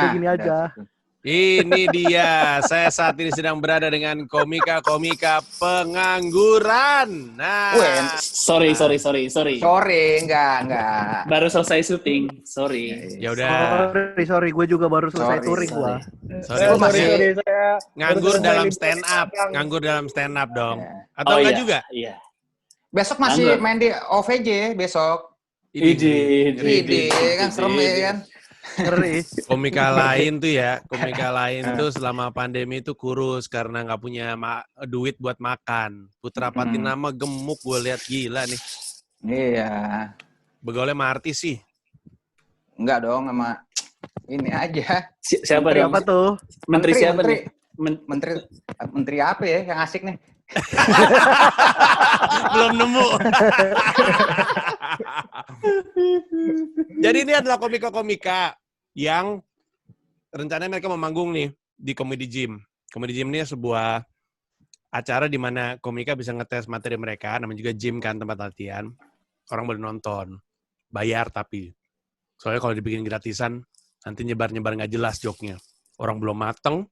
udah gini aja. Ini dia, saya saat ini sedang berada dengan komika-komika pengangguran. Nah, sorry. Enggak. Baru selesai syuting, sorry. Ya udah. Sorry, gue juga baru selesai touring gua. Sorry, Sorry. Saya nganggur baru dalam selesai stand up, liburan. nganggur dalam stand up dong. Ya. Atau enggak juga? Iya. Besok masih Nganggur. main di OVJ besok. Ide Kan serem ya kan. Ngeri. Komika lain tuh selama pandemi itu kurus karena nggak punya duit buat makan. Putra Patinama gemuk, gue lihat gila nih. Iya. Begaulnya sama artis sih. Enggak dong sama ini aja. Siapa Menteri dong? apa tuh? Menteri siapa menteri. nih? Menteri apa ya yang asik nih? Belum nemu. Jadi ini adalah komika-komika yang rencananya mereka mau manggung nih di Comedy Gym. Comedy Gym ini sebuah acara di mana komika bisa ngetes materi mereka, namanya juga gym kan, tempat latihan. Orang boleh nonton, bayar tapi. Soalnya kalau dibikin gratisan, nanti nyebar-nyebar nggak jelas joknya. Orang belum mateng,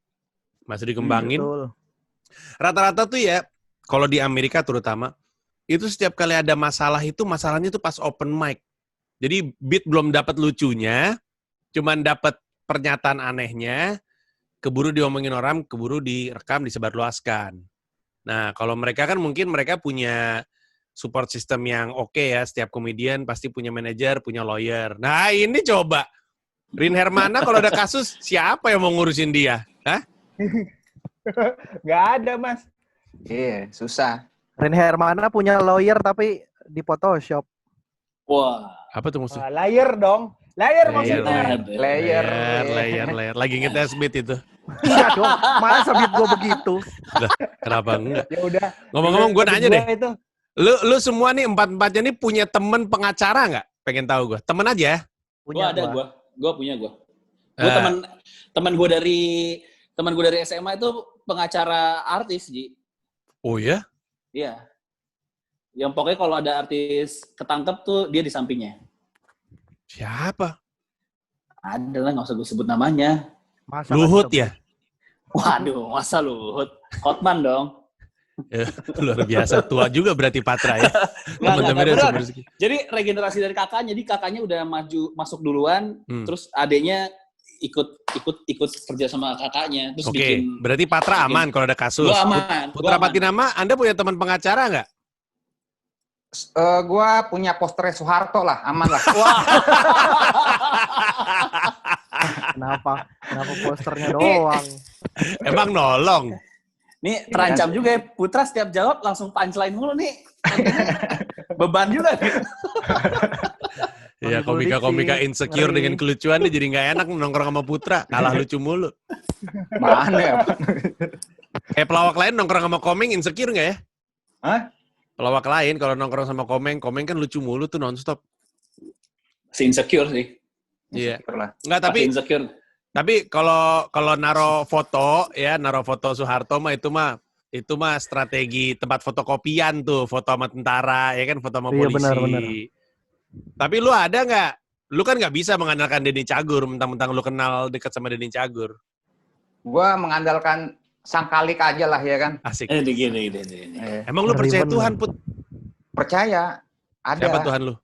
masih dikembangin. Betul. Rata-rata tuh ya, kalau di Amerika terutama, itu setiap kali ada masalah itu, masalahnya tuh pas open mic. Jadi beat belum dapat lucunya, cuman dapat pernyataan anehnya, keburu diomongin orang, keburu direkam, disebarluaskan. Nah, kalau mereka kan mungkin mereka punya support system yang oke ya, setiap komedian pasti punya manajer, punya lawyer. Nah, ini coba. Rin Hermana kalau ada kasus, siapa yang mau ngurusin dia? Hah? Nggak ada, Mas. Iya, susah. Rin Hermana punya lawyer tapi di Photoshop. Wah. Apa tuh maksudnya? Layer dong. Layer maksudnya. Layer. Lagi ngetes beat itu. Enggak dong, masa beat gue begitu? Lah, kenapa enggak? Ya udah. Ngomong-ngomong, gue nanya deh. Itu. Lu semua nih, empat-empatnya nih punya temen pengacara nggak? Pengen tahu gue. Temen aja ya? Gua ada gua. Gua punya gua. Gua Eh. teman gue dari SMA itu pengacara artis, Ji. Oh ya? Iya. Yang pokoknya kalau ada artis ketangkep tuh dia di sampingnya. Siapa? Ada lah, nggak usah gue sebut namanya. Masa Luhut nggak ya? Waduh, masa Luhut? Hotman dong. Ya, luar biasa. Tua juga berarti Patra ya? Temen-temennya beneran. seumur segitu. Jadi regenerasi dari kakaknya, jadi kakaknya udah masuk duluan, terus adeknya ikut kerja sama kakaknya, terus Oke, bikin. berarti Patra aman kalau ada kasus. Gua aman. Putra Gua aman. Patinama, Anda punya teman pengacara nggak? Gua punya posternya Soeharto lah, aman lah. Wah, Kenapa posternya doang? Emang nolong. nih terancam juga ya. Putra setiap jawab langsung punchline mulu nih. Beban juga nih. Ya, komika-komika insecure Ngeri. dengan kelucuan dia jadi nggak enak nongkrong sama Putra. Kalah lucu mulu. Mana ya? Kayak pelawak lain nongkrong sama Komeng insecure nggak ya? Hah? Pelawak lain kalau nongkrong sama Komeng kan lucu mulu tuh nonstop. Si insecure sih. Iya. Lah. Nggak, Pasti insecure. tapi kalau naro foto Soeharto mah itu mah strategi tempat fotokopian tuh, foto sama tentara ya kan, foto sama Iya, polisi. benar. Tapi lu ada nggak? Lu kan nggak bisa mengandalkan Denny Cagur, mentang-mentang lu kenal dekat sama Denny Cagur. Gua mengandalkan sang kalik aja lah ya kan. Asik. Gini. Emang lu percaya Ngeri Tuhan, bener. Put? Percaya. Ada. Siapa Tuhan lu?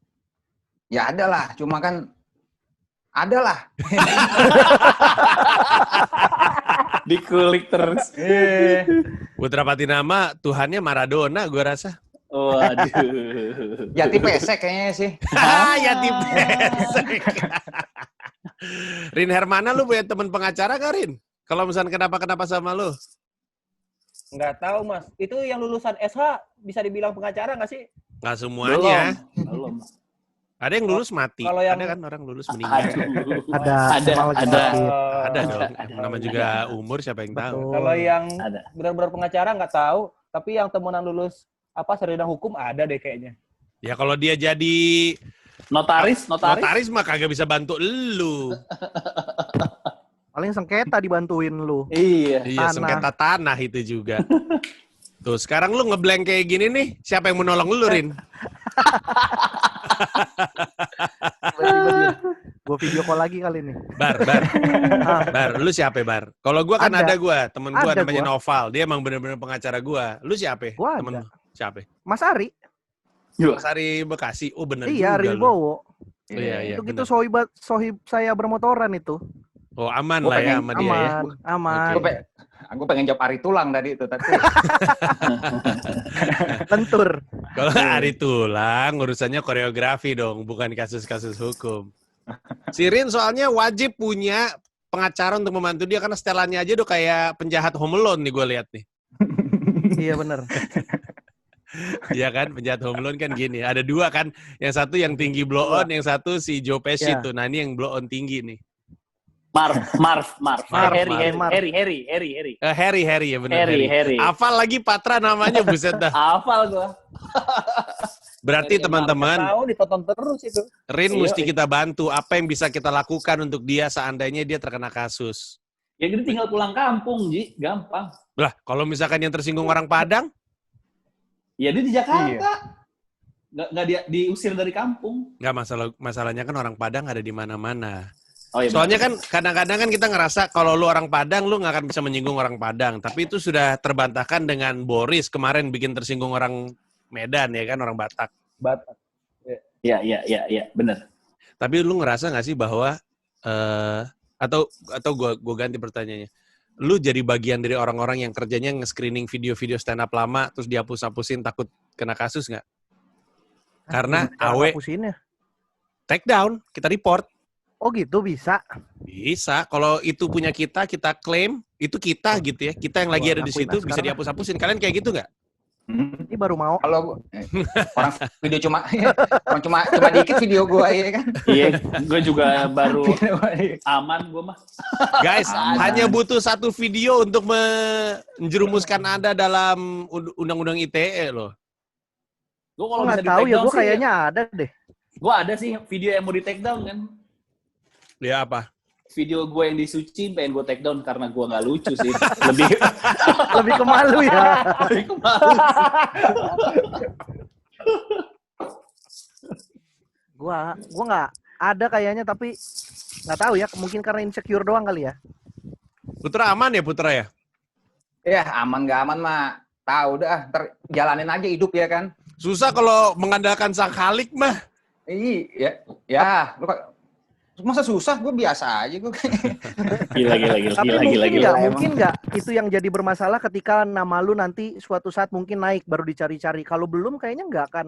Ya ada lah, cuma kan ada lah. Dikulik terus. Putra Patinama, Tuhannya Maradona gua rasa. Waduh. Jati pesek kayaknya sih. Ya tipesek. Rin Hermana, lu punya teman pengacara gak, Rin? Kalau misalnya kenapa sama lu? Nggak tahu, Mas. Itu yang lulusan SH bisa dibilang pengacara nggak sih? Nggak semuanya. Belum. Ada yang lulus mati. Kalau yang- Ada kan orang lulus meninggal. Ada emang lagi sakit. Ada dong. Nama juga umur, siapa yang tahu. Betul. Kalau yang Ada. benar-benar pengacara nggak tahu, tapi yang temenan lulus sarjana hukum ada deh kayaknya. Ya kalau dia jadi Notaris. notaris mah kagak bisa bantu lu. Paling sengketa dibantuin lu. Iya. Iya, Tanah. sengketa tanah itu juga. Tuh, sekarang lu ngeblank kayak gini nih, siapa yang menolong lu, Rin? Tiba-tiba dia, Gue video call lagi kali ini. Bar. Ah, Bar, lu siapa Bar? Kalau gua kan Ada. ada temen gua Ada namanya gua. Noval. Dia emang bener-bener pengacara gua. Lu siapa? Gua Temen ada. lu? Siapa? Mas Ari. Mas Ari Bekasi. Oh bener Iya, juga Ari lu. Wibowo. Oh, iya, Itu bener. sohib saya bermotoran itu. Oh aman Gua lah ya pengen- sama dia ya. Aman. Gue pengen jawab Ari Tulang tadi itu tapi Lentur. Kalau Ari Tulang urusannya koreografi dong, bukan kasus-kasus hukum. Sirin soalnya wajib punya pengacara untuk membantu dia karena setelannya aja udah kayak penjahat Home Alone nih gue lihat nih. Iya bener. Iya kan, penjahat Home Alone kan gini. Ada dua kan, yang satu yang tinggi blow on, yang satu si Joe Pesci Iya. tuh. Nah ini yang blow on tinggi nih. Marv. Harry. Harry ya benar Harry. Hafal lagi Patra namanya buset dah. Hafal gua. Berarti Harry teman-teman, Tahu ditonton terus itu. Rin Iya, mesti kita bantu. Apa yang bisa kita lakukan untuk dia seandainya dia terkena kasus? Ya gitu tinggal pulang kampung, Ji. Gampang. Lah, kalau misalkan yang tersinggung orang Padang, Ya dia di Jakarta. Nggak dia diusir dari kampung. nggak masalahnya kan orang Padang ada di mana-mana. Oh, iya, Soalnya kan kadang-kadang kan kita ngerasa kalau lu orang Padang, lu nggak akan bisa menyinggung orang Padang. Tapi itu sudah terbantahkan dengan Boris kemarin bikin tersinggung orang Medan ya kan, orang Batak. Batak. Iya, benar. Tapi lu ngerasa nggak sih bahwa atau gua ganti pertanyaannya. Lu jadi bagian dari orang-orang yang kerjanya nge-screening video-video stand up lama terus dihapus-hapusin takut kena kasus nggak? Karena Cara AW ngapusinnya. take down, kita report. Oh gitu bisa. Bisa, kalau itu punya kita klaim, itu kita gitu ya. Kita yang lagi Wah, ada di ngakuin situ sekarang bisa lah. dihapus-hapusin. Kalian kayak gitu nggak? Ini baru mau. kalau orang video cuma dikit video gue ya kan. Iya, gue juga baru aman gue mah. Guys, Ada. hanya butuh satu video untuk menjerumuskan Anda dalam undang-undang ITE loh. Gue Gue nggak tahu ya, gue kayaknya ada deh. Gue ada sih video yang mau di take down kan. Ya apa? Video gue yang disuci pengen gue take down karena gue nggak lucu sih. Lebih Lebih ke malu ya. Gua nggak ada kayaknya, tapi nggak tahu ya, mungkin karena insecure doang kali ya. Putra aman ya Putra ya? Ya aman nggak aman mah tahu dah, jalanin aja hidup ya kan. Susah kalau mengandalkan sang Khalik mah. Iya, ya, lu masa susah? Gue biasa aja gue. Tapi Gila. mungkin nggak itu yang jadi bermasalah ketika nama lu nanti suatu saat mungkin naik baru dicari-cari. Kalau belum kayaknya nggak akan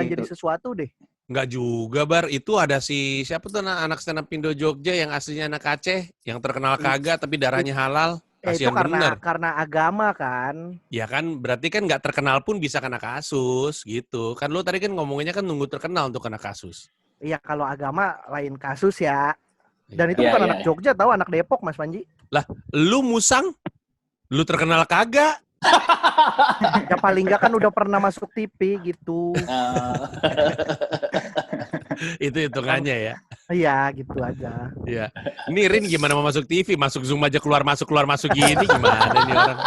gitu. jadi sesuatu deh. Nggak juga, Bar. Itu ada siapa tuh anak stand up Indo Jogja yang aslinya anak Aceh, yang terkenal kagak tapi darahnya halal. Ya, itu Kasihan bener. karena agama kan. Ya kan, berarti kan nggak terkenal pun bisa kena kasus gitu. Kan lu tadi kan ngomonginnya kan nunggu terkenal untuk kena kasus. Iya, kalau agama lain kasus ya. Dan itu Iya, bukan iya. anak Jogja, tahu anak Depok, Mas Panji. Lu musang, lu terkenal kagak. Ya paling nggak kan udah pernah masuk TV gitu. Itu hitungannya ya. Iya, gitu aja. Iya. Ini Rin gimana mau masuk TV? Masuk Zoom aja keluar masuk gini gimana nih orang?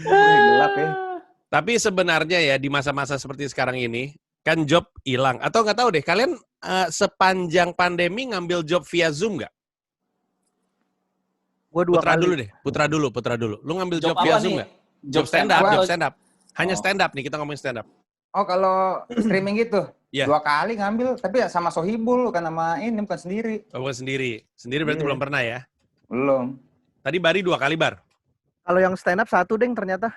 Gelap ya. Tapi sebenarnya ya di masa-masa seperti sekarang ini kan job hilang. Atau nggak tahu deh, kalian sepanjang pandemi ngambil job via Zoom nggak? Gue 2 Putra kali. dulu deh, Putra dulu. Lu ngambil job Job via apa Zoom nih? nggak? Job stand up. Hanya Oh. stand up nih, kita ngomongin stand up. Oh kalau streaming gitu, Iya. 2 kali ngambil, tapi ya sama Sohibul, kan sama ini bukan sendiri. Oh, bukan sendiri. Sendiri berarti Iya. belum pernah ya? Belum. Tadi Bari 2 kali, Bar. Kalau yang stand up 1 deng ternyata.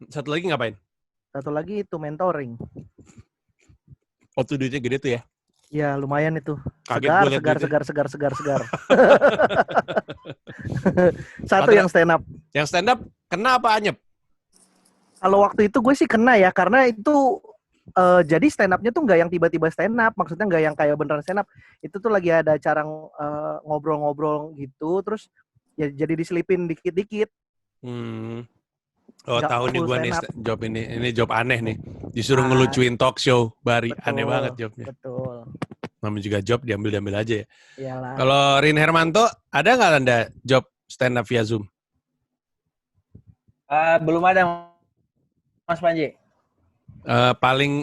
Satu lagi ngapain? Satu lagi itu mentoring. Oh, tuh duitnya gede tuh ya? Ya lumayan itu. Kaget gue liat duitnya. Segar. Satu Padahal- yang stand up. Yang stand up, kena apa anyep? Kalau waktu itu gue sih kena ya, karena itu jadi stand up-nya tuh nggak yang tiba-tiba stand up, maksudnya nggak yang kayak beneran stand up. Itu tuh lagi ada acara ngobrol-ngobrol gitu, terus ya jadi diselipin dikit-dikit. Oh, Nggak tahu nih full gue nih stand up. job ini job aneh nih. Disuruh Ah. ngelucuin talk show, Bari. Betul, Aneh banget jobnya. Betul. Namanya juga job, diambil aja ya. Iyalah. Kalau Rin Hermanto, ada nggak Anda job stand up via Zoom? Belum ada, Mas Panji.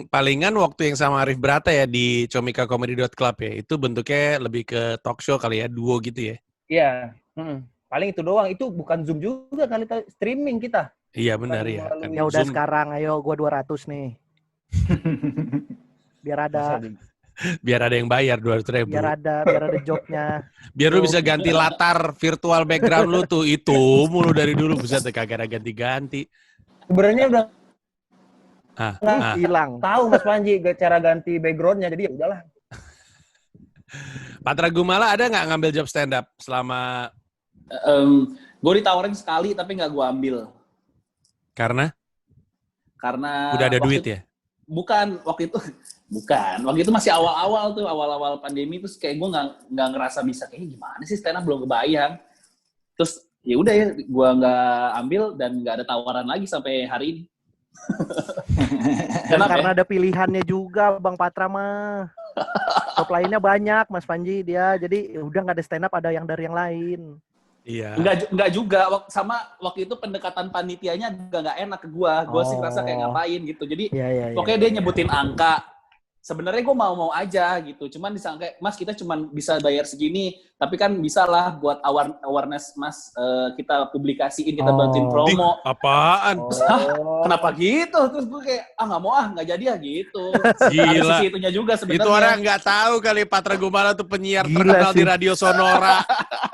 Palingan waktu yang sama Arif Brata ya di comikacomedy.club ya. Itu bentuknya lebih ke talk show kali ya, duo gitu ya. Iya. Paling itu doang. Itu bukan Zoom juga kali streaming kita. Iya benar Bukan ya. melalui- Kan Ya udah Zoom, sekarang, ayo gua 200 nih. Biar ada biar ada yang bayar 200.000. biar ada jobnya. Biar lu bisa ganti latar virtual background lu tuh itu mulu dari dulu bisa kagak ada ganti-ganti. Sebenarnya udah Hilang. tahu Mas Panji cara ganti backgroundnya, jadi ya udahlah. Patra Gumala ada nggak ngambil job stand up selama Gue ditawarin sekali tapi nggak gue ambil karena karena udah ada waktu duit itu- ya? Waktu itu masih awal-awal pandemi, terus kayak gue nggak ngerasa bisa kayak gimana sih stand up, belum kebayang. Terus ya udah ya gue nggak ambil dan nggak ada tawaran lagi sampai hari ini. Dan Kenapa karena ada pilihannya juga Bang Patra mah. Job lainnya banyak Mas Panji dia. Jadi udah nggak ada stand up, ada yang dari yang lain. Iya. Enggak juga, sama waktu itu pendekatan panitianya nggak enak ke gua sih ngerasa kayak ngapain gitu. Jadi Iya. pokoknya dia nyebutin angka. Sebenarnya gue mau aja gitu, cuman disangka Mas kita cuman bisa bayar segini, tapi kan bisa lah buat awareness Mas, kita publikasiin, kita bantuin promo. Apaan? Kenapa gitu? Terus gue kayak nggak mau nggak jadi gitu. Gila. Ada sisi itunya juga sebenarnya. Itu orang nggak tahu kali Patra Gumala tuh penyiar Gila terkenal sih. di Radio Sonora.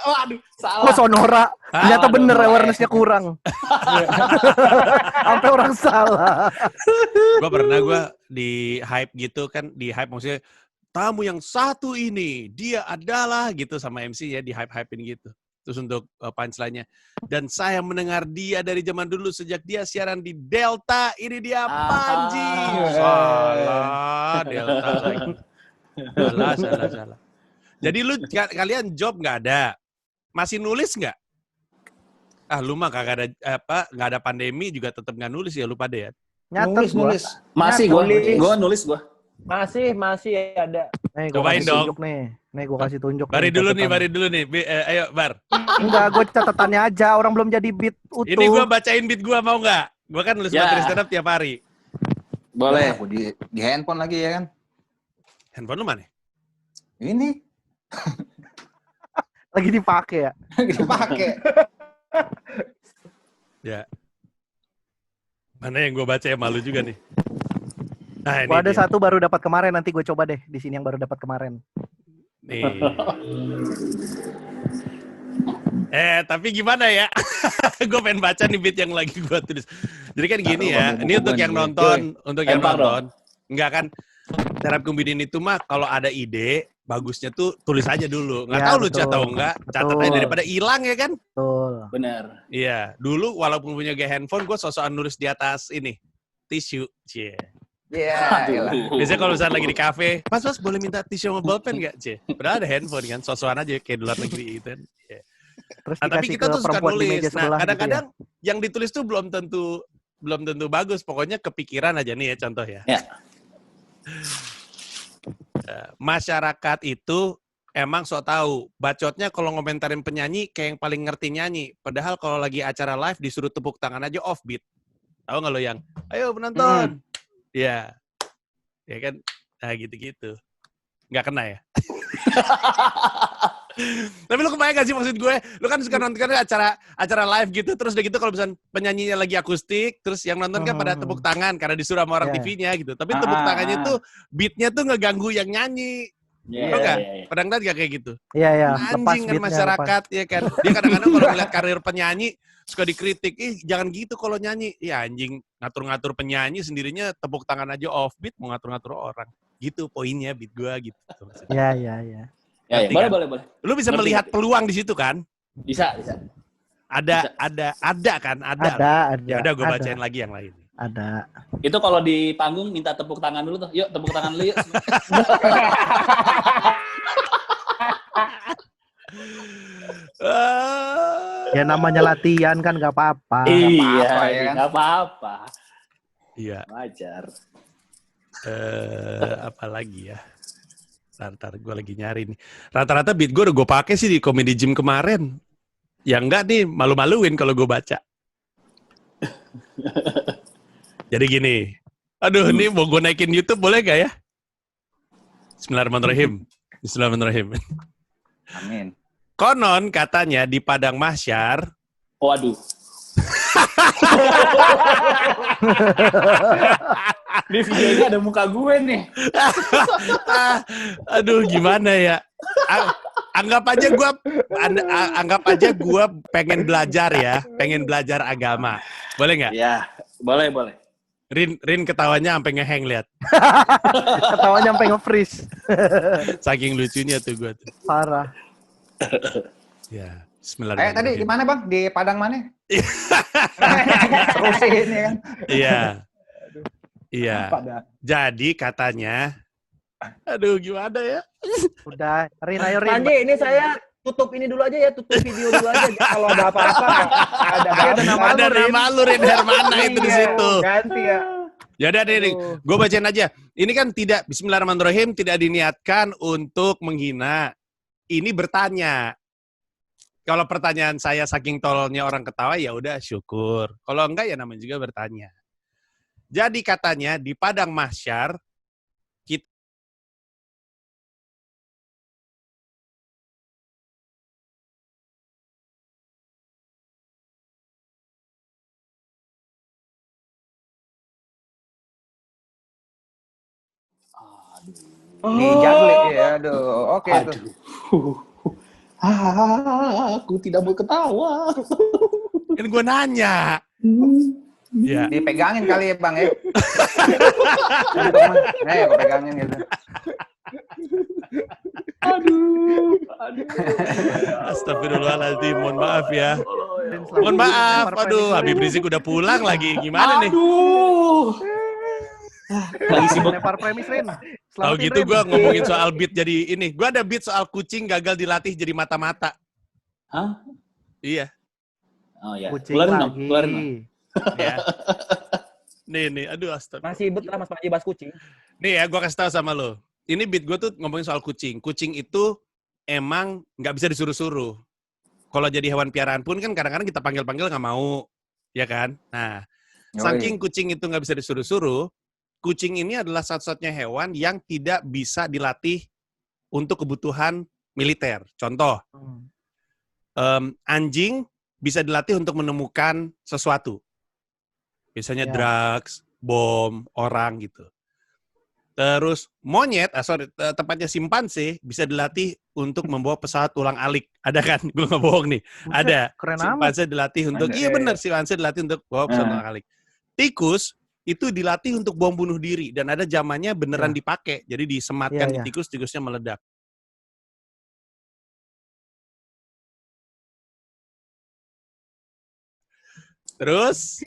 Waduh, Oh salah. Sonora. Ternyata Aduh, bener mulai. awareness-nya kurang. Sampai orang salah. Gue di hype gitu kan, di hype maksudnya tamu yang satu ini dia adalah gitu sama MC ya, di hype-hypein gitu. Terus untuk punchline-nya, dan saya mendengar dia dari zaman dulu sejak dia siaran di Delta, ini dia Panji. Salah, Delta lagi. Salah. Jadi lu kalian job nggak ada, masih nulis nggak? Lu mah kagak ada nggak ada pandemi juga tetap nggak nulis ya lu pada ya? Nyatet gua. Masih gue nulis gue. Masih ada. Nih gua Cobain kasih dong. tunjuk nih. Nih gua kasih tunjuk. Bari nih, dulu nih. Ayo Bar. Enggak, gue catatannya aja. Orang belum jadi beat utuh. Ini gue bacain beat gue mau nggak? Gue kan nulis Ya. materi stand up tiap hari. Boleh. Aku di handphone lagi ya kan. Handphone lu mana? Ini Lagi dipakai ya. dipakai. Ya. Mana yang gue baca yang malu juga nih. Nah ini Gua ada dia. satu baru dapat kemarin, nanti gue coba deh di sini yang baru dapat kemarin. Nih. Tapi gimana ya? Gue pengen baca nih beat yang lagi gue tulis. Jadi kan gini ya, ini untuk yang nonton, Enggak kan, stand up comedian itu mah kalau ada ide, bagusnya tuh tulis aja dulu. Nggak Ya, tahu lucu betul. atau enggak, catat aja Betul. daripada hilang ya kan? Betul. Benar. Iya, dulu walaupun punya gaya handphone, gue sosokan nulis di atas ini, tisu. Cie. Iya. Biasanya kalau misalnya lagi di kafe, Mas boleh minta tisu sama bolpen nggak? Cie. Padahal ada handphone kan, sosokan aja kayak di luar negeri gitu kan. Iya. Terus Nah, tapi dikasih kita ke tuh suka perempuan di meja nulis. Nah, sebelah kadang-kadang yang ditulis tuh belum tentu bagus. Pokoknya kepikiran aja nih ya contoh ya. Ya. Masyarakat itu emang sok tahu. Bacotnya kalau ngomentarin penyanyi kayak yang paling ngerti nyanyi. Padahal kalau lagi acara live disuruh tepuk tangan aja offbeat. Tahu nggak lo yang, ayo penonton. Ya. Ya kan? Nah gitu-gitu. Nggak kena ya? Tapi lu kebayang gak sih maksud gue? Lu kan suka nonton acara live gitu, terus udah gitu kalau misalnya penyanyinya lagi akustik, terus yang nonton kan pada tepuk tangan karena disuruh sama orang Yeah. TV-nya gitu. Tapi tepuk tangannya tuh beat-nya tuh ngeganggu yang nyanyi. Iya, Tau nggak? iya, iya. Pernah ngeliat gak kayak gitu? Iya, iya. Anjing kan masyarakat ya kan. Dia kadang-kadang kalau ngeliat karir penyanyi suka dikritik, jangan gitu kalau nyanyi. Ya anjing, ngatur-ngatur penyanyi sendirinya tepuk tangan aja offbeat, mau ngatur-ngatur orang. Gitu poinnya beat gua gitu. Iya, iya. Ya, Ngerti kan? boleh. Lu bisa Ngerti, melihat ngerti. peluang di situ kan? Bisa. Ada kan? Ada. Ya udah gue ada. bacain lagi yang lain. Ada. Itu kalau di panggung minta tepuk tangan dulu tuh. Yuk, tepuk tangan dulu yuk. Ya namanya latihan kan nggak apa-apa. Iya, apa-apa, ya kan? nggak apa-apa. Iya. Wajar. Apa lagi ya? Ntar gue lagi nyari nih. Rata-rata beat gue udah gue pakai sih di Comedy Gym kemarin. Ya enggak nih, malu-maluin kalau gue baca. Jadi gini, Aduh, ini mau gue naikin YouTube boleh gak ya? Bismillahirrahmanirrahim. Bismillahirrahmanirrahim. Amin. Konon katanya di Padang Mahsyar, Waduh. Di videonya ada muka gue nih. aduh gimana ya? Anggap aja gue pengen belajar ya, pengen belajar agama. Boleh nggak? Ya, boleh. Rin ketawanya sampai ngeheng lihat. Ketawanya sampai nge-freeze. Saking lucunya tuh gue tuh. Parah. Ya, Tadi bismillahirrahmanirrahim. di mana Bang? Di Padang mana? Terusin ya kan. Iya. Iya. Apa dah? Jadi katanya, aduh gimana ya? Udah, Rin ayo Rin. Panji, ini saya tutup ini dulu aja ya, tutup video dulu aja. Kalau ada apa-apa, ada nama Ada nama lu Rin Hermana itu di situ. Ganti ya. Ya udah deh, gue bacain aja. Ini kan tidak, bismillahirrahmanirrahim, tidak diniatkan untuk menghina. Ini bertanya. Kalau pertanyaan saya saking tololnya orang ketawa, ya udah syukur. Kalau enggak ya namanya juga bertanya. Jadi katanya di Padang Mahsyar, kita Di Jagli ya, aduh. Oke tuh. Aduh. Aku tidak mau ketawa. kan gue nanya. Ya. Dipegangin kali ya Bang ya. Gue pegangin gitu. Aduh. Astagfirullahaladzim, mohon maaf ya. Rin, selamat Mohon maaf, lempar aduh premis, Habib Rin. Rizik udah pulang lagi. Gimana nih? Aduh. Lagi sibuk. Lempar premis Rin. Tahu Selamatin, gitu Rin. gue ngomongin soal beat jadi ini. Gue ada beat soal kucing gagal dilatih jadi mata-mata. Hah? Iya. Oh ya. Kucing Keluarin dong, lagi. keluarin dong. Ya. Nih, aduh astaga. Masih ibut lah Mas Panji bahas kucing. Nih ya, gue kasih tahu sama lo. Ini beat gue tuh ngomongin soal kucing. Kucing itu emang nggak bisa disuruh-suruh. Kalau jadi hewan piaraan pun kan kadang-kadang kita panggil-panggil nggak mau, ya kan? Nah, saking kucing itu nggak bisa disuruh-suruh, kucing ini adalah satu-satunya hewan yang tidak bisa dilatih untuk kebutuhan militer. Contoh, anjing bisa dilatih untuk menemukan sesuatu. Biasanya Ya. drugs, bom, orang gitu. Terus monyet, tepatnya simpanse, bisa dilatih untuk membawa pesawat ulang-alik. Ada kan? Gue nggak bohong nih. Buset, Ada. keren amat. Simpanse dilatih untuk, Ada, iya ya, benar, ya. simpanse dilatih untuk bawa pesawat ulang-alik. Tikus itu dilatih untuk bom bunuh diri dan ada zamannya beneran Ya. dipakai. Jadi disematkan di Ya, ya. tikus, tikusnya meledak. Terus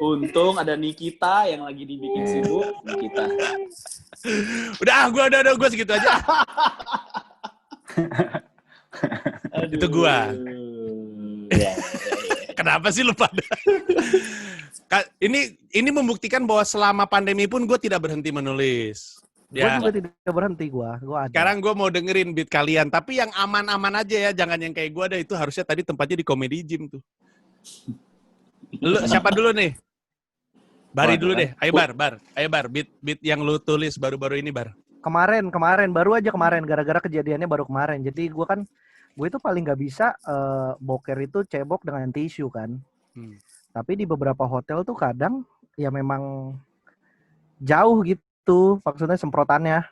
Untung ada Nikita yang lagi dibikin sibuk. Nikita. udah gue segitu aja. Itu gua. Ya. Kenapa sih lu pada? Ini membuktikan bahwa selama pandemi pun gue tidak berhenti menulis. Gue Ya. juga tidak berhenti gue ada. Sekarang gue mau dengerin beat kalian, tapi yang aman-aman aja ya, jangan yang kayak gue ada. Itu harusnya tadi tempatnya di Comedy Gym tuh. Lu siapa dulu nih? Bari dulu deh. Ayo Bar. Ayo Bar, beat yang lu tulis baru-baru ini Bar. Kemarin, baru aja kemarin, gara-gara kejadiannya baru kemarin. Jadi gue itu paling nggak bisa boker itu cebok dengan tisu kan. Tapi di beberapa hotel tuh kadang ya memang jauh gitu, maksudnya semprotannya.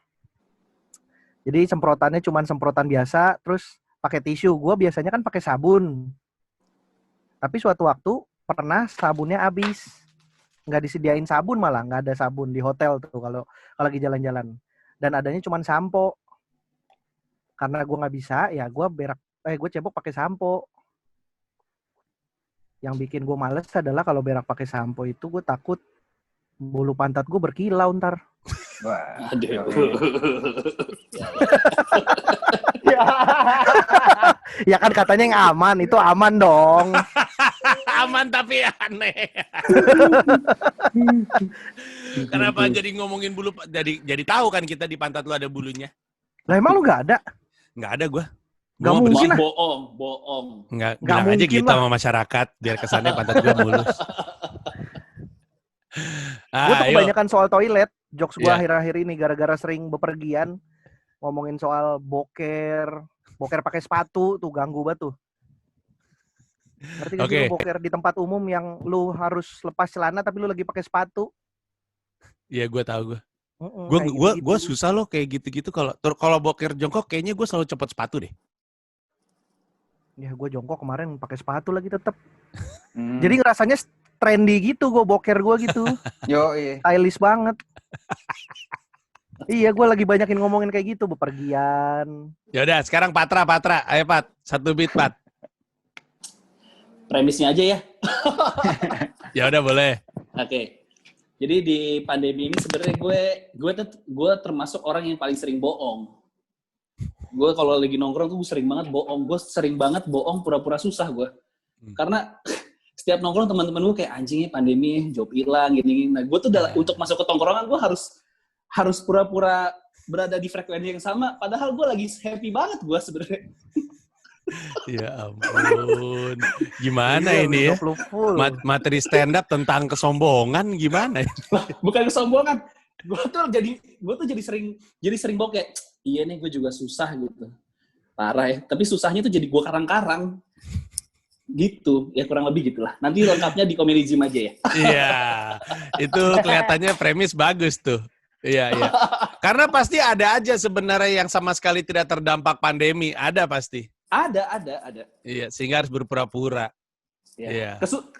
Jadi semprotannya cuma semprotan biasa, terus pakai tisu. Gue biasanya kan pakai sabun. Tapi suatu waktu pernah sabunnya habis. Nggak disediain sabun malah, nggak ada sabun di hotel tuh kalau lagi jalan-jalan. Dan adanya cuma sampo. Karena gue nggak bisa, ya gue cebok pakai sampo. Yang bikin gue males adalah kalau berak pakai sampo itu gue takut bulu pantat gue berkilau ntar. Wah. Aduh. Ya kan katanya yang aman, itu aman dong. Aman tapi aneh. Kenapa jadi ngomongin bulu? Jadi tahu kan kita di pantat lu ada bulunya. Lah emang lu nggak ada? Nggak ada gue. Nggak Gua mau mungkin bersih. lah. Bohong. Nggak, Nggak bilang aja mungkin gitu lah. sama masyarakat, biar kesannya pantat gue mulus. Gue tuh Ayo. kebanyakan soal toilet. Jokes gue Iya. akhir-akhir ini gara-gara sering bepergian. Ngomongin soal boker pakai sepatu tuh ganggu banget tuh. Ngerti gak sih Oke. lu boker di tempat umum yang lu harus lepas celana tapi lu lagi pakai sepatu? Iya, gue tahu gue. Kayak gitu-gitu. Gue susah loh kayak gitu-gitu. Kalau boker jongkok, kayaknya gue selalu copot sepatu deh. Ya gue jongkok kemarin pakai sepatu lagi tetap. Hmm. Jadi ngerasanya trendy gitu gue boker gue gitu. Yo, iya. Stylish banget. Iya, gue lagi banyakin ngomongin kayak gitu, bepergian. Ya udah, sekarang Patra. Ayo Pat, 1 beat Pat. Premisnya aja ya. Ya udah boleh. Oke. Jadi di pandemi ini sebenarnya gue termasuk orang yang paling sering bohong. Gue kalau lagi nongkrong tuh gue sering banget bohong. Gue sering banget bohong pura-pura susah gue. Karena setiap nongkrong teman-teman gue kayak anjingnya pandemi, job hilang gini-gini. Nah, gue tuh untuk masuk ke tongkrongan gue harus pura-pura berada di frekuensi yang sama. Padahal gue lagi happy banget gue sebenarnya. Ya ampun. Gimana Iya, ini ya? hidup lu full. Materi stand up tentang kesombongan gimana? Bukan kesombongan. Gue tuh jadi sering bawa kayak iya nih gue juga susah gitu. Parah ya. Tapi susahnya tuh jadi gue karang-karang. Gitu. Ya kurang lebih gitulah. Nanti lengkapnya di Comedy Gym aja ya. Iya. Itu kelihatannya premis bagus tuh. Iya. Karena pasti ada aja sebenarnya yang sama sekali tidak terdampak pandemi. Ada pasti. Ada. Iya, sehingga harus berpura-pura. Ya. Iya.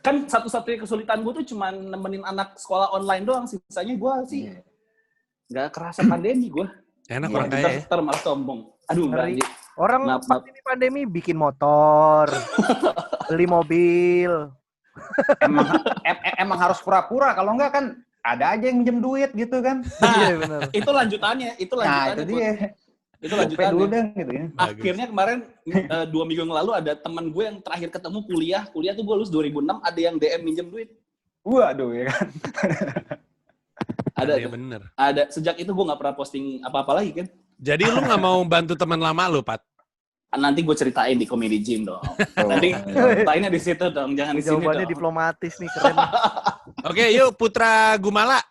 Kan satu-satunya kesulitan gue tuh cuma nemenin anak sekolah online doang. Sisanya gue sih nggak kerasa pandemi gue. Enak orang kaya ya. Ntar malah sombong. Aduh, Ngeri. enggak. Orang Maaf. pas ini pandemi bikin motor, beli mobil. Emang harus pura-pura, kalau enggak kan ada aja yang minjem duit gitu kan. Iya benar. Itu lanjutannya. Nah, itu dia. Itu Gope dulu lanjutannya. deh gitu ya. Bagus. Akhirnya kemarin 2 minggu yang lalu ada teman gue yang terakhir ketemu kuliah tuh gue lulus 2006, ada yang DM minjem duit. Waduh ya kan. Ada Iya tuh. bener. Ada. Sejak itu gue nggak pernah posting apa-apa lagi kan. Jadi lu nggak mau bantu teman lama lu, Pat? Nanti gue ceritain di Comedy Gym dong. Nanti ceritainnya di situ dong, jangan di sini Jawabannya dong. diplomatis nih, keren. Oke, yuk Putra Gumala.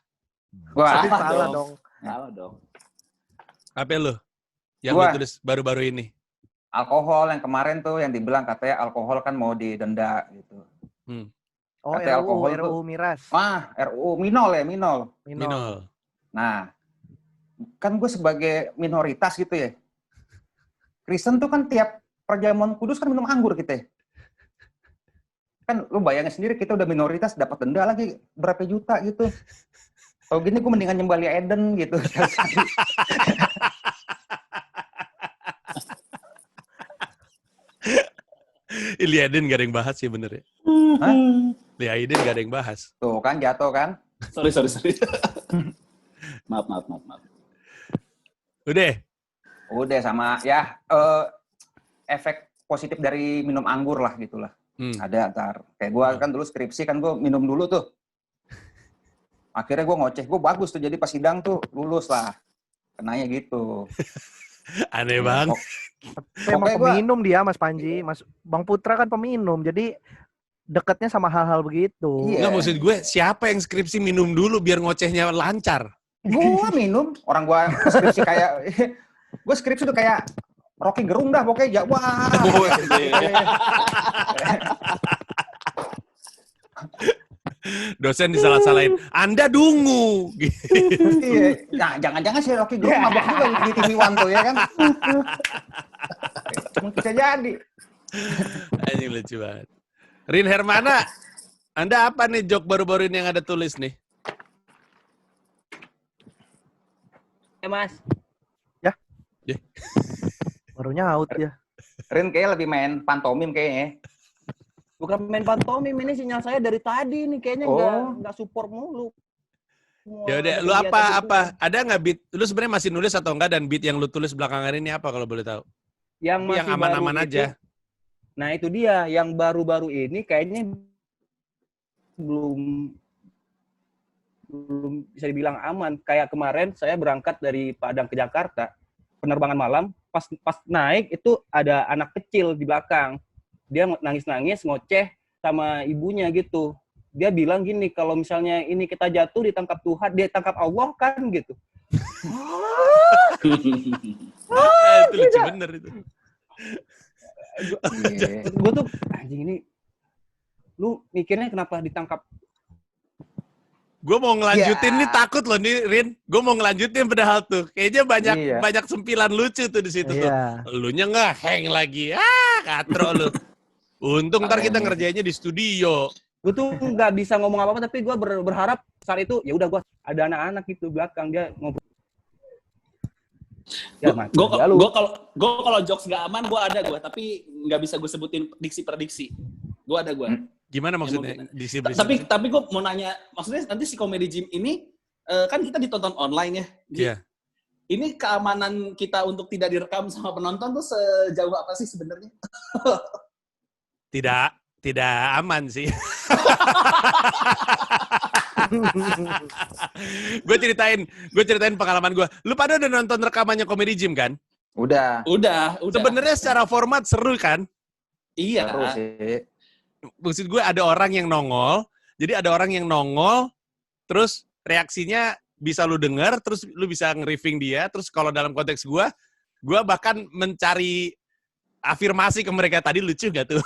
Wah, Tapi salah dong. Salah dong. Apa lu? Yang Gua. lu tulis baru-baru ini. alkohol yang kemarin tuh yang dibilang katanya alkohol kan mau didenda gitu. Oh, Katanya alkohol RUU miras. Wah, RUU Minol ya, Minol. Minol. Nah, kan gue sebagai minoritas gitu ya. Kristen tuh kan tiap perjamuan kudus kan minum anggur kita ya. Kan lu bayangin sendiri kita udah minoritas dapat denda lagi berapa juta gitu. Kalau gini gue mendingan nyembah Lia Eden gitu. Lia Eden gak ada yang bahas sih bener ya. Hah? Lia Eden gak ada yang bahas. Tuh kan jatuh kan. Sorry. maaf. Udah. Sama ya efek positif dari minum anggur lah gitulah. Ada ntar. Kayak gue kan dulu skripsi kan gue minum dulu tuh. Akhirnya gue ngoceh, gue bagus tuh jadi pas sidang tuh lulus lah. Kenanya gitu. Aneh banget. Tapi emang peminum dia, Mas Panji. Mas Bang Putra kan peminum, jadi deketnya sama hal-hal begitu. Iya. Nggak, maksud gue siapa yang skripsi minum dulu biar ngocehnya lancar? Gue minum, orang gue skripsi kayak, gue skripsi tuh kayak Rocky Gerung dah pokoknya. Wah. Dosen disalah-salahin. Anda dungu. Iya. Nah, jangan-jangan si Rocky Gerung mabok juga di TV One tuh ya kan. Bisa jadi. Anjing lucu banget. Rin Hermana, Anda apa nih joke baru-baru ini yang ada tulis nih? Mas. Baru nyaut ya. Rin kayaknya lebih main pantomim kayaknya. Bukan main pantomim, ini sinyal saya dari tadi nih kayaknya nggak support mulu. Ya udah, lu apa? Ada nggak beat? Lu sebenarnya masih nulis atau enggak, dan beat yang lu tulis belakangan ini apa kalau boleh tahu? Yang masih yang aman-aman baru aja. itu, nah itu dia, yang baru-baru ini kayaknya belum bisa dibilang aman. Kayak kemarin saya berangkat dari Padang ke Jakarta, penerbangan malam, pas naik itu ada anak kecil di belakang. Dia nangis-nangis, ngoceh sama ibunya gitu. Dia bilang gini, kalau misalnya ini kita jatuh ditangkap Tuhan, dia tangkap Allah kan gitu. Itu lucu bener itu. Gue tuh anjing ini, lu mikirnya kenapa ditangkap? Gue mau ngelanjutin Ya. nih, takut loh nih Rin. Gue mau ngelanjutin padahal tuh. Kayaknya Iya. banyak sempilan lucu tuh di situ tuh. Iya. Elunya nge-hang lagi. Katro lu. Untung ntar kita ngerjainnya di studio. Gue tuh nggak bisa ngomong apa-apa, tapi gue berharap saat itu ya udah gue ada anak-anak gitu belakang dia ngobrol. Ya mati. Gue kalau jokes gak aman gue ada tapi nggak bisa gue sebutin diksi per diksi. Gue ada gue. Gimana maksudnya? Tapi gue mau nanya, maksudnya nanti si Comedy Gym ini kan kita ditonton online ya. Iya. Ini keamanan kita untuk tidak direkam sama penonton tuh sejauh apa sih sebenarnya? Tidak aman sih. Gue ceritain pengalaman gue. Lu pada udah nonton rekamannya Comedy Gym kan? Udah. Sebenarnya secara format seru kan? Iya. Terus sih. Maksud gue ada orang yang nongol. Jadi ada orang yang nongol, terus reaksinya bisa lu denger, terus lu bisa nge-riffing dia. Terus kalau dalam konteks gue bahkan mencari afirmasi ke mereka. Tadi lucu gak tuh?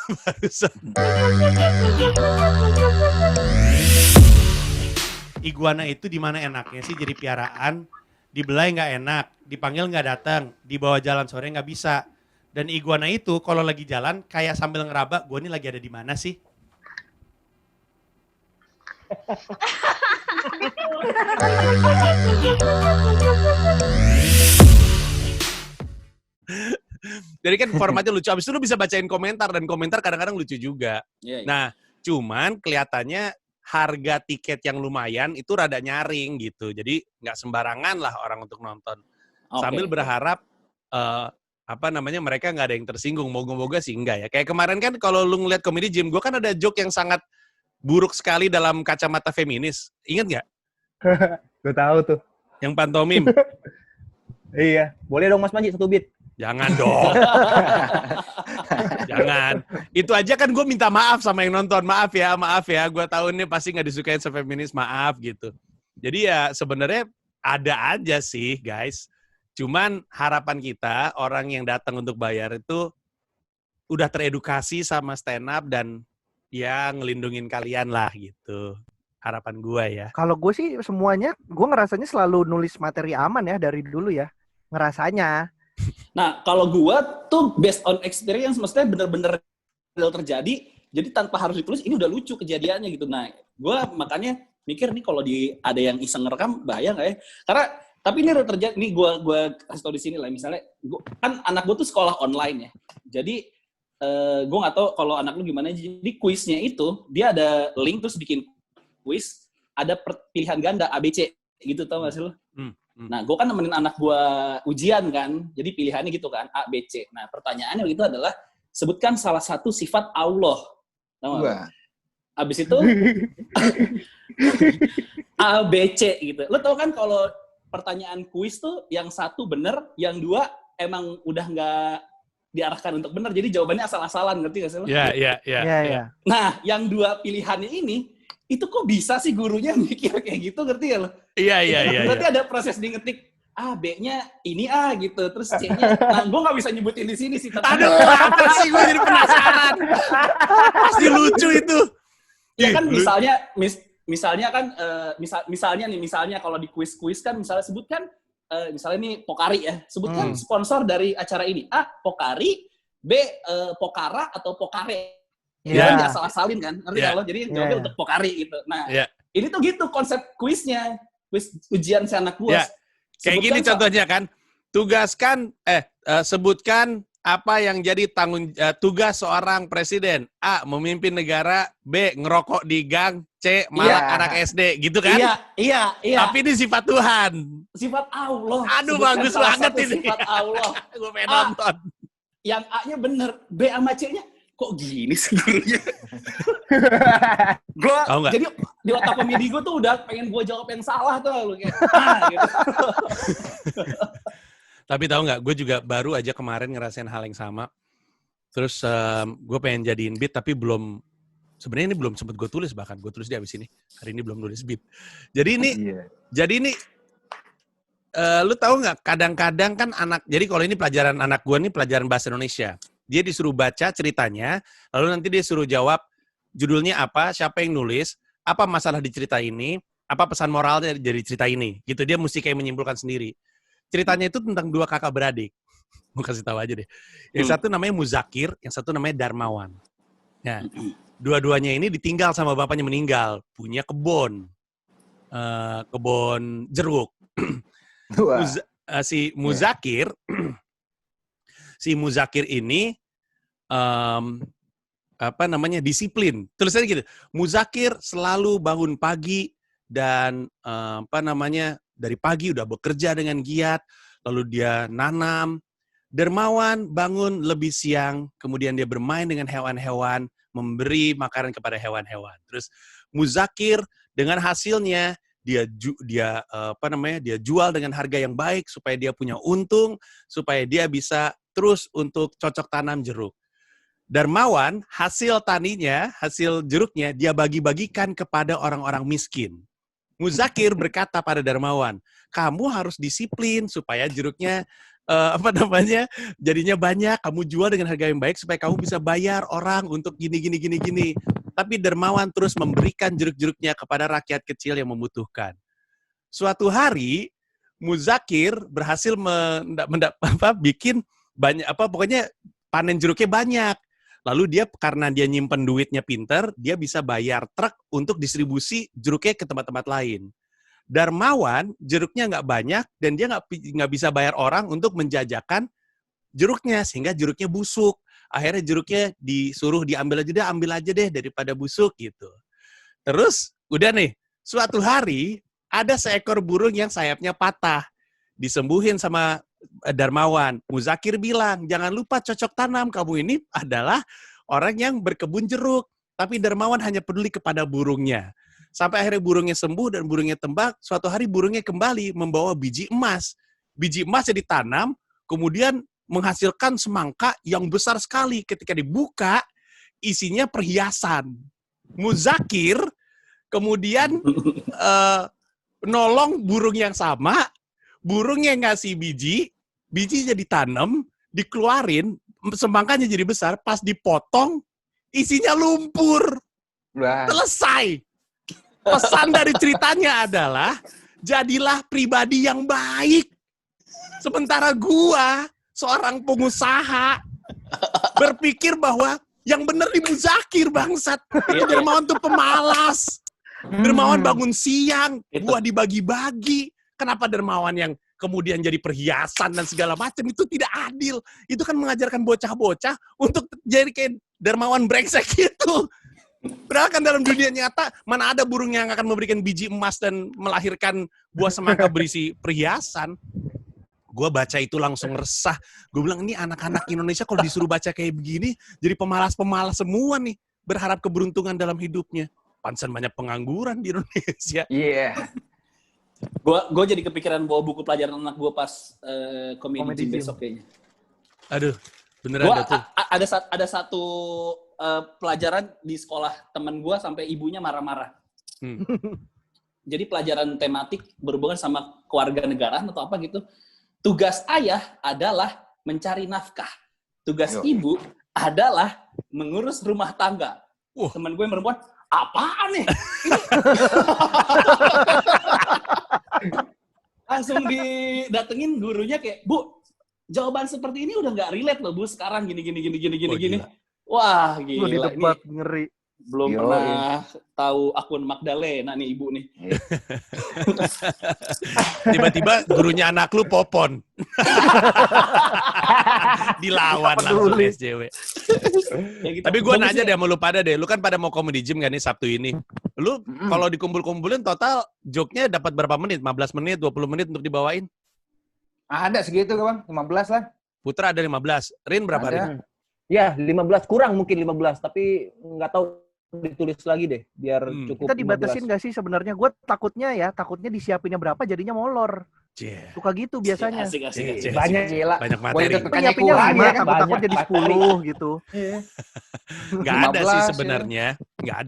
Iguana itu di mana enaknya sih jadi piaraan? Dibelai nggak enak, dipanggil nggak datang, dibawa jalan sore nggak bisa. Dan iguana itu kalau lagi jalan kayak sambil ngeraba, gue ini lagi ada di mana sih? Jadi kan formatnya lucu. Abis itu lu bisa bacain komentar, dan komentar kadang-kadang lucu juga. Iya. Nah, cuman kelihatannya harga tiket yang lumayan itu rada nyaring gitu. Jadi nggak sembarangan lah orang untuk nonton. Oke. Sambil berharap mereka nggak ada yang tersinggung. Moga-moga sih enggak ya. Kayak kemarin kan kalau lu ngeliat Comedy Gym, gue kan ada joke yang sangat buruk sekali dalam kacamata feminis. Ingat nggak? Gue tahu tuh. Yang pantomim. Iya. Boleh dong Mas Manji 1 beat. Jangan dong. Jangan. Itu aja kan gue minta maaf sama yang nonton. Maaf ya. Gue tahu ini pasti nggak disukain sefeminis. Maaf gitu. Jadi ya sebenarnya ada aja sih guys. Cuman harapan kita orang yang datang untuk bayar itu udah teredukasi sama stand up dan ya ngelindungin kalian lah gitu. Harapan gue ya. Kalau gue sih semuanya, gue ngerasanya selalu nulis materi aman ya dari dulu ya. Ngerasanya. Nah, kalau gua tuh based on experience, maksudnya bener-bener real terjadi, jadi tanpa harus ditulis, ini udah lucu kejadiannya gitu. Nah, gua makanya mikir nih kalau ada yang iseng ngerekam, bahaya nggak ya? Karena, tapi ini real terjadi, nih gua kasih tau di sini lah, misalnya, kan anak gua tuh sekolah online ya, jadi gua nggak tahu kalau anak lu gimana, jadi kuisnya itu, dia ada link terus bikin kuis, ada pilihan ganda, ABC, gitu tau nggak sih lu? Nah, gue kan nemenin anak gue ujian kan, jadi pilihannya gitu kan, A, B, C. Nah, pertanyaannya begitu adalah, sebutkan salah satu sifat Allah. Tahu nggak? Abis itu, A, B, C gitu. Lo tau kan kalau pertanyaan kuis tuh, yang satu bener, yang dua emang udah nggak diarahkan untuk bener, jadi jawabannya asal-asalan, ngerti nggak sih lo? Iya. Nah, yang dua pilihannya ini, itu kok bisa sih gurunya mikir kayak gitu, ngerti ya lo? Iya. Berarti ada proses di ngetik, B-nya ini A gitu, terus C-nya, nah gue nggak bisa nyebutin di sini sih. Aduh, apa sih gue jadi penasaran. Pasti lucu itu. Ya kan misalnya kan, misalnya kalau di kuis-kuis kan, misalnya sebutkan, misalnya ini Pokari ya, sebutkan sponsor dari acara ini, A, Pokari, B, Pokara, atau Pokare. Iya. Kan asal-asalin kan, ngerti Iya. lo? Jadi jawabnya untuk Pokari gitu. Nah, ini tuh gitu konsep kuisnya, kuis ujian si anak gue. Ya. Kayak gini contohnya kan, sebutkan apa yang jadi tugas seorang presiden. A, memimpin negara. B, ngerokok di gang. C, malak anak SD. Gitu kan? Iya. Tapi ini sifat Tuhan. Sifat Allah. Aduh, Sebutkan bagus salah banget satu ini. Sifat Allah. Gue pengen nonton. Yang A-nya bener, B sama C-nya kok gini sih gurunya? Tahu nggak? Jadi di otak komedi gue tuh udah pengen gue jawab yang salah tuh lu kayak gitu. Tapi tahu nggak, gue juga baru aja kemarin ngerasain hal yang sama. Terus gue pengen jadiin beat, tapi belum, sebenarnya ini belum sempet gue tulis, bahkan gue tulis di abis ini. Hari ini belum nulis beat. Jadi ini, lu tahu nggak, kadang-kadang kan jadi kalau ini pelajaran anak gue nih, pelajaran bahasa Indonesia. Dia disuruh baca ceritanya, lalu nanti dia suruh jawab judulnya apa, siapa yang nulis, apa masalah di cerita ini, apa pesan moralnya dari cerita ini. Gitu, dia mesti kayak menyimpulkan sendiri. Ceritanya itu tentang 2 kakak beradik. Mau kasih tahu aja deh. Yang satu namanya Muzakir, yang satu namanya Darmawan. Nah, dua-duanya ini ditinggal sama bapaknya meninggal. Punya kebun jeruk. Si Muzakir, ini disiplin. Tulisannya gitu. Muzakir selalu bangun pagi dan dari pagi udah bekerja dengan giat, lalu dia nanam. Dermawan bangun lebih siang, kemudian dia bermain dengan hewan-hewan, memberi makanan kepada hewan-hewan. Terus Muzakir dengan hasilnya dia jual dengan harga yang baik supaya dia punya untung, supaya dia bisa terus untuk cocok tanam jeruk. Darmawan hasil taninya, hasil jeruknya dia bagi-bagikan kepada orang-orang miskin. Muzakir berkata pada Darmawan, kamu harus disiplin supaya jeruknya jadinya banyak, kamu jual dengan harga yang baik supaya kamu bisa bayar orang untuk gini. Tapi Darmawan terus memberikan jeruk-jeruknya kepada rakyat kecil yang membutuhkan. Suatu hari Muzakir berhasil bikin banyak pokoknya panen jeruknya banyak. Lalu dia karena dia nyimpen duitnya pinter, dia bisa bayar truk untuk distribusi jeruknya ke tempat-tempat lain. Darmawan jeruknya nggak banyak dan dia nggak bisa bayar orang untuk menjajakan jeruknya sehingga jeruknya busuk. Akhirnya jeruknya disuruh ambil aja deh daripada busuk gitu. Terus udah nih, suatu hari ada seekor burung yang sayapnya patah, disembuhin sama Darmawan. Muzakir bilang, jangan lupa cocok tanam, kamu ini adalah orang yang berkebun jeruk. Tapi Darmawan hanya peduli kepada burungnya. Sampai akhirnya burungnya sembuh dan burungnya tembak. Suatu hari burungnya kembali membawa biji emas. Biji emas yang ditanam, kemudian menghasilkan semangka yang besar sekali. Ketika dibuka, isinya perhiasan. Muzakir kemudian nolong burung yang sama, burung yang ngasih bijinya ditanam, dikeluarin, semangkanya jadi besar, pas dipotong, isinya lumpur. Selesai. Pesan dari ceritanya adalah, jadilah pribadi yang baik. Sementara gua, seorang pengusaha, berpikir bahwa yang bener di Muzakir, bangsat. Dermawan tuh pemalas. Dermawan bangun siang, gua dibagi-bagi. Kenapa Dermawan yang kemudian jadi perhiasan dan segala macam, itu tidak adil. Itu kan mengajarkan bocah-bocah untuk jadi kayak Dermawan brengsek gitu. Padahal kan dalam dunia nyata, mana ada burung yang akan memberikan biji emas dan melahirkan buah semangka berisi perhiasan. Gue baca itu langsung resah. Gue bilang, ini anak-anak Indonesia kalau disuruh baca kayak begini, jadi pemalas-pemalas semua nih, berharap keberuntungan dalam hidupnya. Pantesan banyak pengangguran di Indonesia. Iya. Gue jadi kepikiran bawa buku pelajaran anak gue pas komedi besok kayaknya. Aduh, beneran ada tuh. Ada satu pelajaran di sekolah teman gue sampai ibunya marah-marah. Jadi pelajaran tematik berhubungan sama kewarganegaraan atau apa gitu. Tugas ayah adalah mencari nafkah. Tugas ibu adalah mengurus rumah tangga. Teman gue yang perempuan, apaan nih? Langsung didatengin gurunya kayak, Bu, jawaban seperti ini udah nggak relate loh, Bu, sekarang gini. Wah, gila. Lu di debat, ngeri. Belum pernah tahu akun Magdalena nih ibu nih. Tiba-tiba gurunya anak lu popon. Dilawan langsung SJW. Ya gitu. Tapi gue nanya deh sama lu pada deh. Lu kan pada mau comedy gym kan nih Sabtu ini. Lu kalau dikumpul-kumpulin total joke-nya dapat berapa menit? 15 menit, 20 menit untuk dibawain? Ada segitu Bang, 15 lah. Putra ada 15. Rin berapa Rin? Ya, 15 kurang mungkin 15, tapi nggak tahu ditulis lagi deh biar cukup. Kita dibatasin nggak sih sebenarnya? Gue takutnya disiapinnya berapa jadinya molor. Cie. Suka gitu biasanya. Asik. Cie. Banyak. Gila. Banyak Gua materi. ikut Penyiapinnya kurang 5, ya kan. takut-takut banyak jadi materi. 10 gitu. Iya. Nggak ada 15 sih ya. sebenarnya. Nggak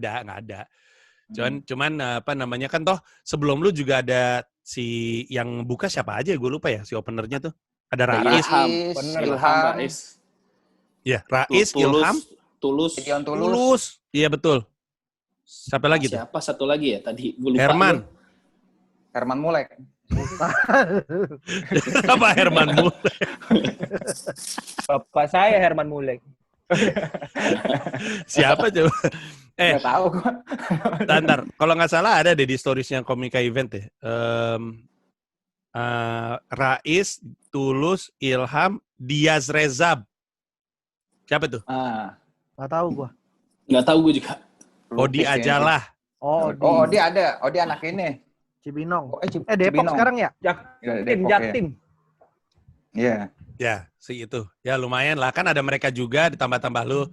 ada. Cuman apa namanya kan toh sebelum lu juga ada si yang buka siapa aja gue lupa ya si openernya tuh. Ada Rais. Ilham, Rais. Ya, Rais, Ilham, Tulus. Gideon Tulus. Iya betul. Siapa lagi tuh? Siapa satu lagi ya tadi? Gue lupa. Herman. Herman Mulek. Apa Herman Mulek? Bapak saya Herman Mulek. Siapa coba? Nggak tahu gua. Ntar, kalau nggak salah ada deh di storiesnya Komika Event ya. Rais, Tulus, Ilham, Diaz Rezab. Siapa tuh? Nggak tahu gua. Nggak tahu gue juga. Odi Lupis kayaknya. Ajalah. Oh, Dia ada. Dia anak ini. Cibinong. Cibinong. Depok sekarang ya? Depok, Jaktim. Iya. Ya, si itu. Ya lumayan lah. Kan ada mereka juga, ditambah-tambah lu.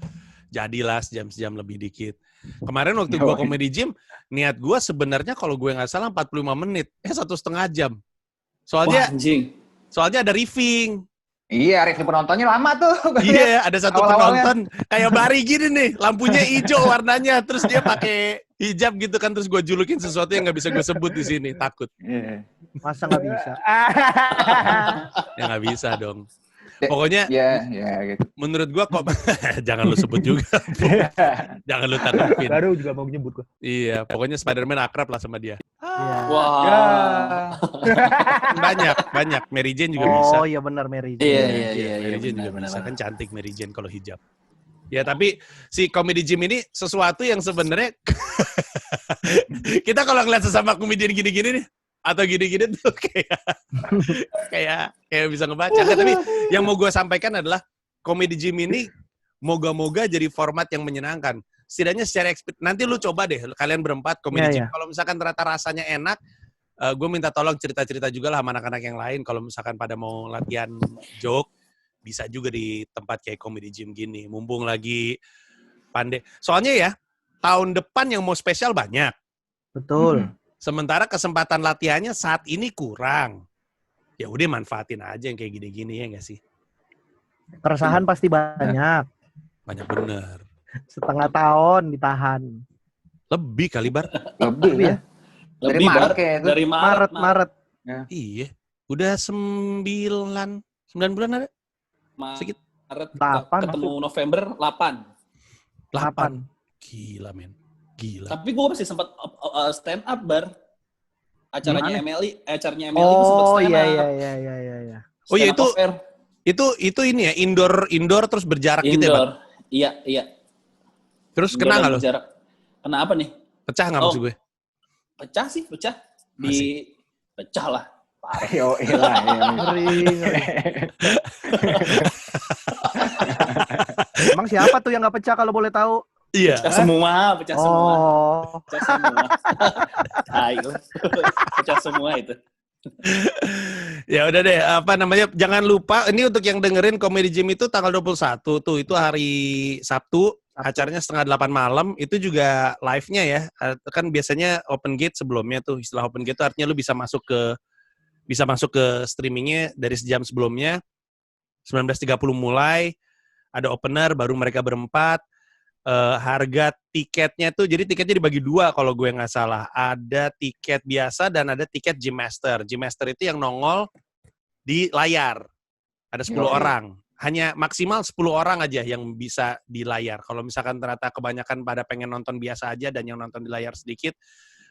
Jadilah sejam-sejam lebih dikit. Kemarin waktu gua Comedy Gym, niat gua sebenarnya kalau gue nggak salah 45 menit. 1,5 jam. Wah, anjing. Soalnya ada riffing. Iya, review penontonnya lama tuh. Iya, ada satu Awal-awalnya. penonton kayak Bari gini nih, lampunya hijau warnanya, terus dia pakai hijab gitu kan, terus gue julukin sesuatu yang nggak bisa gue sebut di sini, takut. Iya. Masa nggak bisa? Ya nggak bisa dong. Pokoknya Iya, gitu. menurut gue kok, jangan lu sebut juga, jangan lu tanggepin. Baru juga mau nyebut gua. Iya, pokoknya Spider-Man akrab lah sama dia. Iya. Wah. Banyak. Mary Jane juga bisa. Oh iya benar Mary Jane. Iya. Mary Jane juga benar. bisa, kan cantik Mary Jane kalau hijab. Ya tapi si Comedy Gym ini sesuatu yang sebenarnya kita kalau ngeliat sesama komedian gini-gini nih atau gini-gini tuh kayak bisa ngebaca. Kan? Tapi yang mau gue sampaikan adalah Comedy Gym ini moga-moga jadi format yang menyenangkan. Setidaknya secara nanti lu coba deh kalian berempat Comedy Gym. Kalau misalkan ternyata rasanya enak, gue minta tolong cerita-cerita juga lah sama anak-anak yang lain. Kalau misalkan pada mau latihan joke, bisa juga di tempat kayak Comedy Gym gini. Mumpung lagi pandai. Soalnya ya, tahun depan yang mau spesial banyak. Betul. Sementara kesempatan latihannya saat ini kurang. Ya udah manfaatin aja yang kayak gini-gini ya nggak sih? Keresahan pasti banyak. Banyak bener. Setengah tahun ditahan. Lebih kali Bar. Lebih ya. Lebih Maret Bar. kayak itu. Dari Maret. Iya. Udah 9 bulan ada? Sedikit. Maret 8 ketemu November 8. 8. Gila men. Gila. Tapi gue masih sempat stand up Bar. Acaranya MLI itu sempat Oh stand up. iya. Oh iya Stand up off air. itu ini ya indoor terus berjarak gitu ya, Bang? Indoor. Iya. Terus Indoor kena dan nggak lo? berjarak. Kena apa nih? Pecah nggak maksud gue? Pecah sih. Pecah lah. Parah. Yo, iya. Ngeri. Emang siapa tuh yang nggak pecah kalau boleh tahu? Iya. Pecah semua. Pecah semua. Ayo. Pecah semua itu. Ya udah deh, jangan lupa ini untuk yang dengerin Comedy Gym itu tanggal 21 tuh, itu hari Sabtu, acaranya 7:30 malam, itu juga live-nya ya. Kan biasanya open gate sebelumnya tuh, istilah open gate itu artinya lu bisa masuk ke streamingnya dari sejam sebelumnya. 19.30 mulai, ada opener, baru mereka berempat. Harga tiketnya tuh, jadi tiketnya dibagi dua kalau gue nggak salah. Ada tiket biasa dan ada tiket Gym Master. Gym Master itu yang nongol di layar. Ada 10 orang. Hanya maksimal 10 orang aja yang bisa di layar. Kalau misalkan ternyata kebanyakan pada pengen nonton biasa aja dan yang nonton di layar sedikit,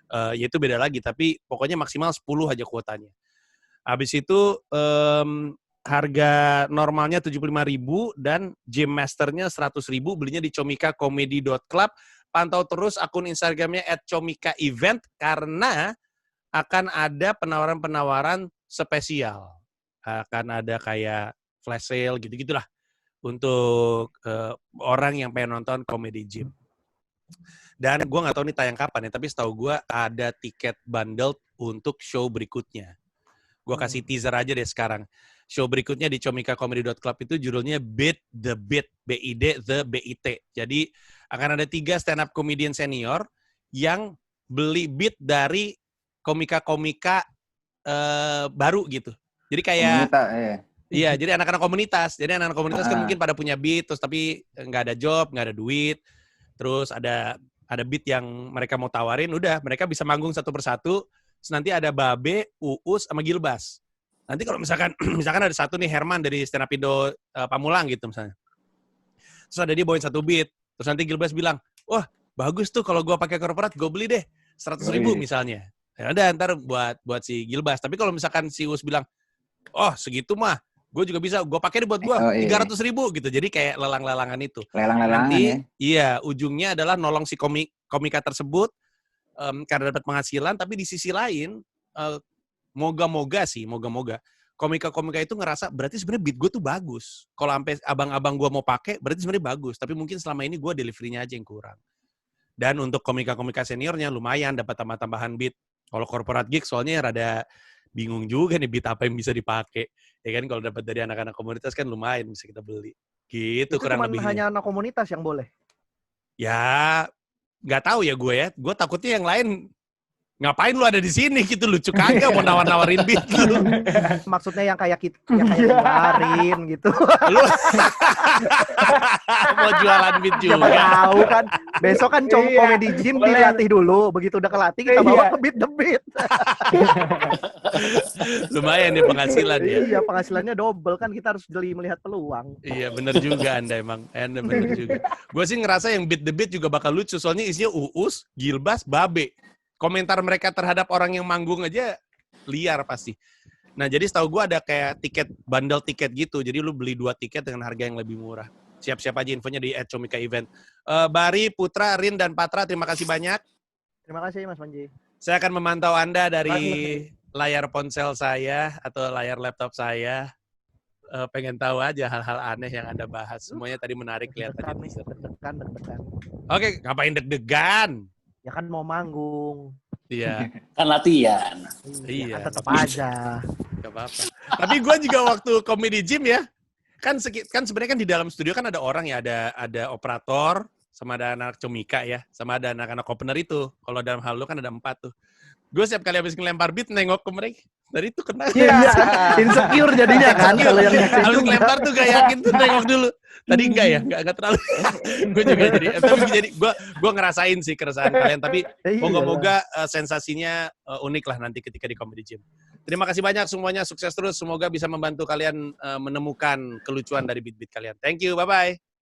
ya itu beda lagi. Tapi pokoknya maksimal 10 aja kuotanya. Habis itu harga normalnya 75.000 dan Gym Masternya 100.000, belinya di comikacomedy.club. Pantau terus akun Instagramnya @comikaevent karena akan ada penawaran-penawaran spesial. Akan ada kayak flash sale gitu-gitulah untuk orang yang pengen nonton Comedy Gym. Dan gue nggak tahu nih tayang kapan ya, tapi setahu gue ada tiket bundle untuk show berikutnya. Gue kasih teaser aja deh sekarang. Show berikutnya di comikacomedy.club itu judulnya Beat the Beat, BID the BIT. Jadi akan ada 3 stand up comedian senior yang beli beat dari komika-komika baru gitu. Jadi kayak Komunitas, ya. iya, jadi anak-anak komunitas. Jadi anak-anak komunitas kan Ah. mungkin pada punya beat, terus tapi nggak ada job, nggak ada duit. Terus ada beat yang mereka mau tawarin, udah mereka bisa manggung satu persatu. Terus nanti ada Babe, Uus, sama Gilbas. Nanti kalau misalkan misalkan ada satu nih Herman dari Stand Up Indo Pamulang gitu misalnya. Terus ada dia bawain satu beat. Terus nanti Gilbas bilang, wah bagus tuh kalau gue pakai korporat, gue beli deh 100.000 misalnya. Ya udah ntar buat si Gilbas. Tapi kalau misalkan si Uus bilang, oh segitu mah, gue juga bisa, gue pakai deh buat gue 300.000 gitu. Jadi kayak lelang-lelangan itu. Lelang-lelangan Nanti, ya. iya, ujungnya adalah nolong si komika tersebut karena dapat penghasilan. Tapi di sisi lain, moga-moga komika-komika itu ngerasa berarti sebenarnya beat gue tuh bagus. Kalau sampai abang-abang gue mau pakai, berarti sebenarnya bagus. Tapi mungkin selama ini gue delivery-nya aja yang kurang. Dan untuk komika-komika seniornya lumayan dapat tambah-tambahan beat. Kalau corporate gig soalnya rada bingung juga nih beat apa yang bisa dipakai. Ya kan kalau dapat dari anak-anak komunitas kan lumayan bisa kita beli. Gitu Itu kurang cuma lebihnya. hanya anak komunitas yang boleh. Ya nggak tahu ya gue ya. Gue takutnya yang lain ngapain lu ada di sini gitu, lucu kagak mau nawar-nawarin beat lu. Maksudnya yang kayak kita, yang kayak keluarin gitu. Lu mau jualan beat Siapa juga. tahu kan. Besok kan Iya, komedi gym boleh. dilatih dulu. Begitu udah kelatih kita bawa ke beat the beat. Lumayan nih penghasilan ya. Iya, penghasilannya double kan, kita harus jeli melihat peluang. Iya bener juga Anda emang. Anda bener juga. Gue sih ngerasa yang beat the beat juga bakal lucu. Soalnya isinya Uus, Gilbas, Babe. Komentar mereka terhadap orang yang manggung aja liar pasti. Nah jadi setahu gue ada kayak bundle tiket gitu. Jadi lu beli 2 tiket dengan harga yang lebih murah. Siap-siap aja infonya di @comika-event. Bari, Putra, Rin, dan Patra, terima kasih banyak. Terima kasih Mas Manji. Saya akan memantau Anda dari layar ponsel saya atau layar laptop saya. Pengen tahu aja hal-hal aneh yang Anda bahas. Semuanya tadi menarik, lihat aja teaser. Deg-degan. Oke, ngapain deg-degan? Ya kan mau manggung. Iya, Kan latihan. Iya. Kan tetap aja. gak apa-apa. Tapi gue juga waktu comedy gym ya, kan sebenarnya kan di dalam studio kan ada orang ya, ada operator, sama ada anak comika ya, sama ada anak-anak opener itu. Kalau dalam hal lu kan ada 4 tuh. Gue setiap kali habis ngelempar beat nengok ke mereka. Dari itu kena. Iya, insecure jadinya kan. Kalau yang Habis ngelempar tuh gak yakin tuh nengok dulu. Tadi enggak ya, enggak terlalu. Gue juga jadi gue ngerasain sih keresahan kalian, tapi moga-moga sensasinya unik lah nanti ketika di comedy gym. Terima kasih banyak semuanya, sukses terus. Semoga bisa membantu kalian menemukan kelucuan dari beat-beat kalian. Thank you, bye-bye.